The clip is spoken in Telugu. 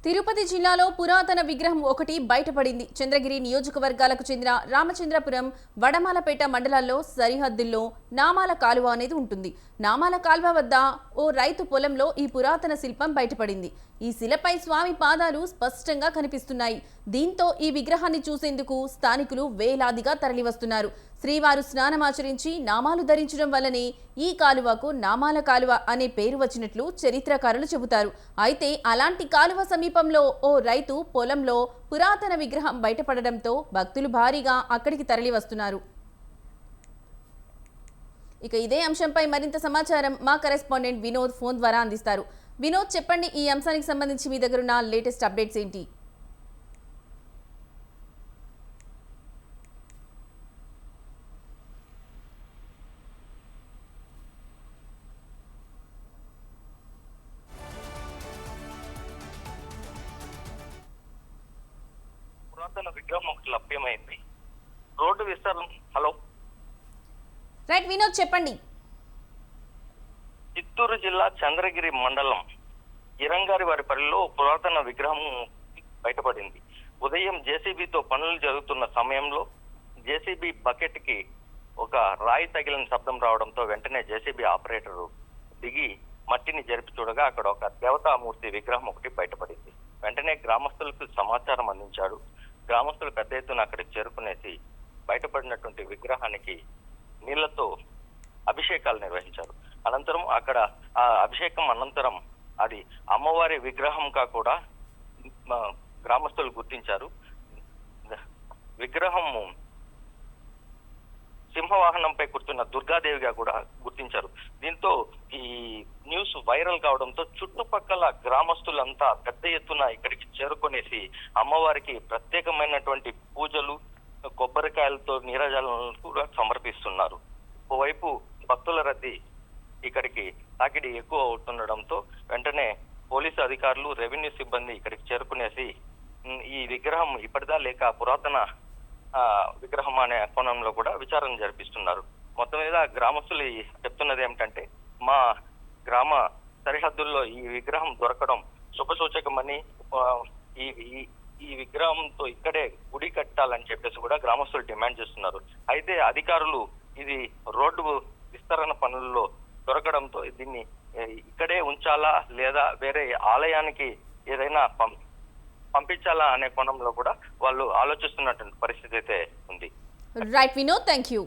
తిరుపతి జిల్లాలో పురాతన విగ్రహం ఒకటి బయటపడింది. చంద్రగిరి నియోజకవర్గాలకు చెందిన రామచంద్రపురం, వడమాలపేట మండలాల్లో సరిహద్దుల్లో నామాల కాలువ అనేది ఉంటుంది. నామాల కాలువ వద్ద ఓ రైతు పొలంలో ఈ పురాతన శిల్పం బయటపడింది. ఈ శిలపై స్వామి పాదాలు స్పష్టంగా కనిపిస్తున్నాయి. దీంతో ఈ విగ్రహాన్ని చూసేందుకు స్థానికులు వేలాదిగా తరలివస్తున్నారు. శ్రీవారు స్నానమాచరించి నామాలు ధరించడం వల్లనే ఈ కాలువకు నామాల కాలువ అనే పేరు వచ్చినట్లు చరిత్రకారులు చెబుతారు. అయితే అలాంటి కాలువ సమీపంలో ఓ రైతు పొలంలో పురాతన విగ్రహం బయటపడడంతో భక్తులు భారీగా అక్కడికి తరలి వస్తున్నారు. ఇక ఇదే అంశంపై మరింత సమాచారం మా కరెస్పాండెంట్ వినోద్ ఫోన్ ద్వారా అందిస్తారు. వినోద్, చెప్పండి, ఈ అంశానికి సంబంధించి మీ దగ్గర ఉన్న లేటెస్ట్ అప్డేట్స్ ఏంటి? పురాతన విగ్రహం ఒకటి లభ్యమైంది. రోడ్డు విస్తరణ. హలో, రైట్ వినోద్, చెప్పండి. చిత్తూరు జిల్లా చంద్రగిరి మండలం ఇరంగారి వారిపల్లిలో పురాతన విగ్రహం బయటపడింది. ఉదయం జేసీబీతో పనులు జరుగుతున్న సమయంలో జేసీబీ బకెట్ కి ఒక రాయి తగిలిన శబ్దం రావడంతో వెంటనే జేసీబీ ఆపరేటర్ దిగి మట్టిని జరిపి చూడగా అక్కడ ఒక దేవతామూర్తి విగ్రహం ఒకటి బయటపడింది. వెంటనే గ్రామస్తులకు సమాచారం అందించాడు. గ్రామస్తులు పెద్ద ఎత్తున అక్కడికి చేరుకునేసి బయటపడినటువంటి విగ్రహానికి నీళ్లతో అభిషేకాలు నిర్వహించారు. అనంతరం అక్కడ ఆ అభిషేకం అనంతరం అది అమ్మవారి విగ్రహంగా కూడా గ్రామస్తులు గుర్తించారు. విగ్రహం సింహవాహనంపై కూర్చున్న దుర్గాదేవిగా కూడా గుర్తించారు. దీంతో ఈ న్యూస్ వైరల్ కావడంతో చుట్టుపక్కల గ్రామస్తులంతా పెద్ద ఎత్తున ఇక్కడికి చేరుకొనేసి అమ్మవారికి ప్రత్యేకమైనటువంటి పూజలు, కొబ్బరికాయలతో నీరాజాలను కూడా సమర్పిస్తున్నారు. ఓవైపు భక్తుల రద్దీ ఇక్కడికి తాకిడి ఎక్కువ అవుతుండడంతో వెంటనే పోలీసు అధికారులు, రెవెన్యూ సిబ్బంది ఇక్కడికి చేరుకునేసి ఈ విగ్రహం ఇప్పటిదా లేక పురాతన విగ్రహం అనే కోణంలో కూడా విచారణ జరిపిస్తున్నారు. మొత్తం మీద గ్రామస్తులు చెప్తున్నది ఏమిటంటే, మా గ్రామ సరిహద్దుల్లో ఈ విగ్రహం దొరకడం శుభసూచకమని, ఈ విగ్రహంతో ఇక్కడే గుడి కట్టాలని చెప్పేసి కూడా గ్రామస్తులు డిమాండ్ చేస్తున్నారు. అయితే అధికారులు ఇది రోడ్డు విస్తరణ పనుల్లో దొరకడంతో దీన్ని ఇక్కడే ఉంచాలా లేదా వేరే ఆలయానికి ఏదైనా పంపించాలా అనే కోణంలో కూడా వాళ్ళు ఆలోచిస్తున్నటువంటి పరిస్థితి అయితే ఉంది. Right Vinod, thank you.